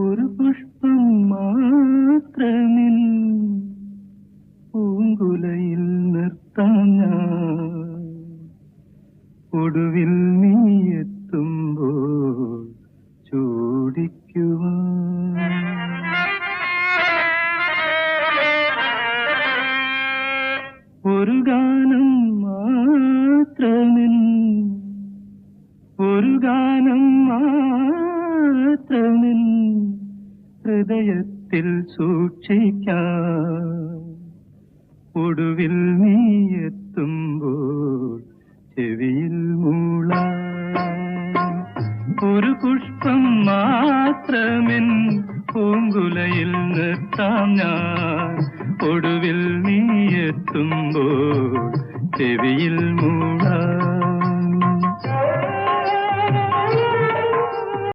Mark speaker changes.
Speaker 1: ഒരു പുഷ്പം മാത്രമിൻ പൂങ്കുലയിൽ നിർത്താൻ ഞാൻ ഒടുവിൽ നീ എത്തുമ്പോൾ ചൂടിക്കുവാൻ. ഒരു ഗാനം മാത്രമിൻ ഒരു ഗാനം മാത്രമിൻ ഹൃദയത്തിൽ സൂക്ഷിക്കാം ഒടുവിൽ നീ എത്തുമ്പോൾ ചെവിയിൽ മൂളാം. ഒരു പുഷ്പം മാത്രമിൻ പൂങ്കുലയിൽ നിർത്താം ഞാൻ ഒടുവിൽ നീ എത്തുമ്പോൾ ചെവിയിൽ മൂളാം.